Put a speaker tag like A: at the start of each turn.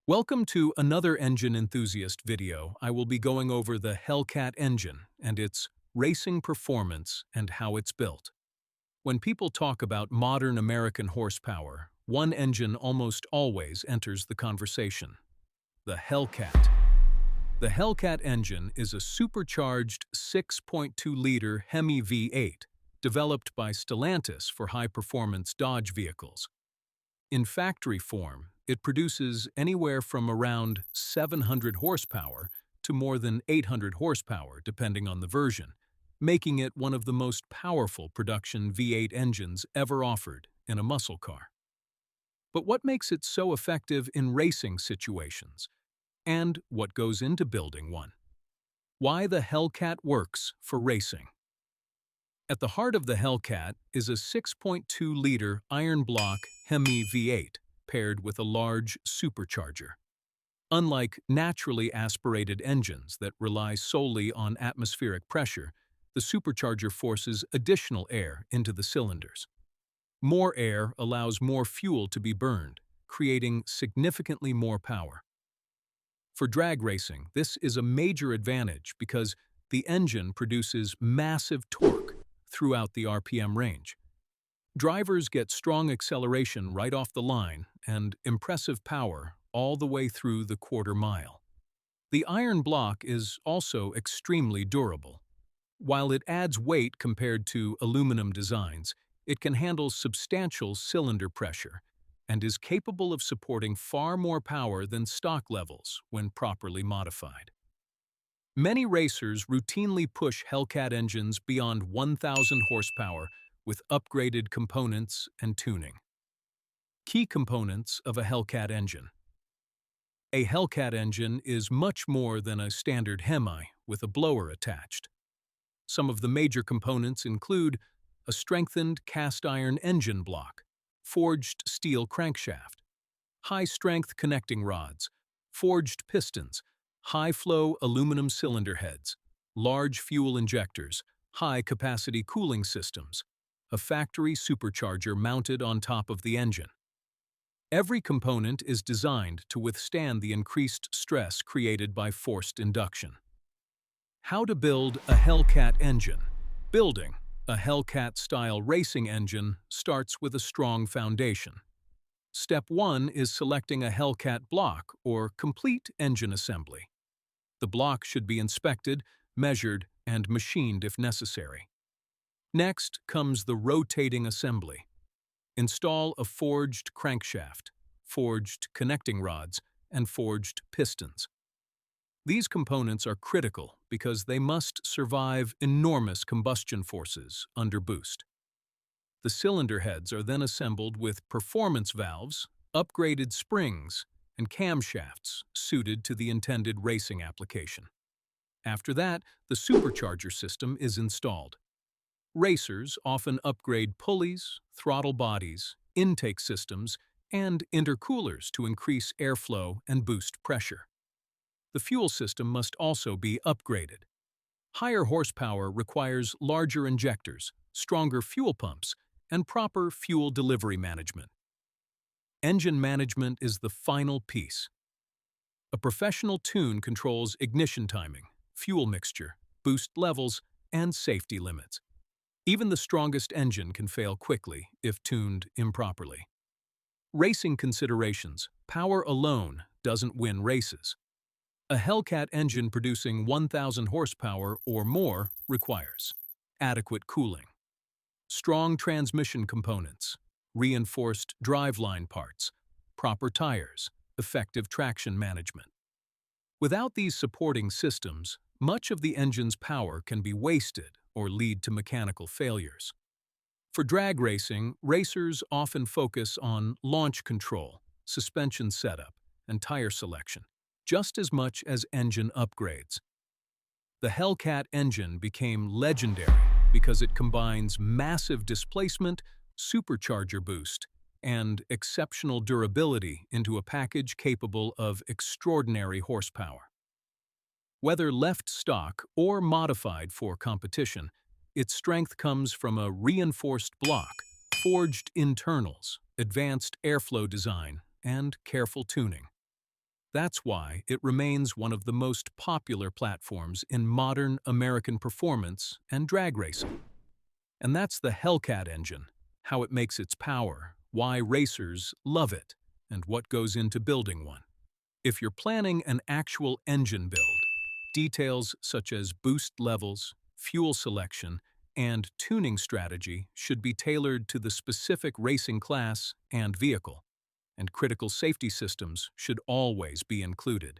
A: Welcome to another engine enthusiast video. I will be going over the Hellcat engine and its racing performance and how it's built. When people talk about modern American horsepower, one engine almost always enters the conversation: the Hellcat. The Hellcat engine is a supercharged 6.2-liter Hemi V8 developed by Stellantis for high-performance Dodge vehicles. In factory form, it produces anywhere from around 700 horsepower to more than 800 horsepower depending on the version, making it one of the most powerful production V8 engines ever offered in a muscle car. But what makes it so effective in racing situations? And what goes into building one? Why the Hellcat works for racing. At the heart of the Hellcat is a 6.2-liter iron block Hemi V8 paired with a large supercharger. Unlike naturally aspirated engines that rely solely on atmospheric pressure, the supercharger forces additional air into the cylinders. More air allows more fuel to be burned, creating significantly more power. For drag racing, this is a major advantage because the engine produces massive torque throughout the RPM range. Drivers get strong acceleration right off the line and impressive power all the way through the quarter mile. The iron block is also extremely durable. While it adds weight compared to aluminum designs, it can handle substantial cylinder pressure and is capable of supporting far more power than stock levels when properly modified. Many racers routinely push Hellcat engines beyond 1,000 horsepower with upgraded components and tuning. Key components of a Hellcat engine. A Hellcat engine is much more than a standard Hemi with a blower attached. Some of the major components include a strengthened cast-iron engine block, forged steel crankshaft, high-strength connecting rods, forged pistons, high-flow aluminum cylinder heads, large fuel injectors, high-capacity cooling systems, a factory supercharger mounted on top of the engine. Every component is designed to withstand the increased stress created by forced induction. How to build a Hellcat engine. Building a Hellcat-style racing engine starts with a strong foundation. Step 1 is selecting a Hellcat block or complete engine assembly. The block should be inspected, measured, and machined if necessary. Next comes the rotating assembly. Install a forged crankshaft, forged connecting rods, and forged pistons. These components are critical because they must survive enormous combustion forces under boost. The cylinder heads are then assembled with performance valves, upgraded springs, and camshafts suited to the intended racing application. After that, the supercharger system is installed. Racers often upgrade pulleys, throttle bodies, intake systems, and intercoolers to increase airflow and boost pressure. The fuel system must also be upgraded. Higher horsepower requires larger injectors, stronger fuel pumps, and proper fuel delivery management. Engine management is the final piece. A professional tune controls ignition timing, fuel mixture, boost levels, and safety limits. Even the strongest engine can fail quickly if tuned improperly. Racing considerations. Power alone doesn't win races. A Hellcat engine producing 1,000 horsepower or more requires adequate cooling, strong transmission components, reinforced driveline parts, proper tires, effective traction management. Without these supporting systems, much of the engine's power can be wasted or lead to mechanical failures. For drag racing, racers often focus on launch control, suspension setup, and tire selection, just as much as engine upgrades. The Hellcat engine became legendary because it combines massive displacement, supercharger boost, and exceptional durability into a package capable of extraordinary horsepower. Whether left stock or modified for competition, its strength comes from a reinforced block, forged internals, advanced airflow design, and careful tuning. That's why it remains one of the most popular platforms in modern American performance and drag racing. And that's the Hellcat engine, how it makes its power, why racers love it, and what goes into building one. If you're planning an actual engine build, details such as boost levels, fuel selection, and tuning strategy should be tailored to the specific racing class and vehicle, and critical safety systems should always be included.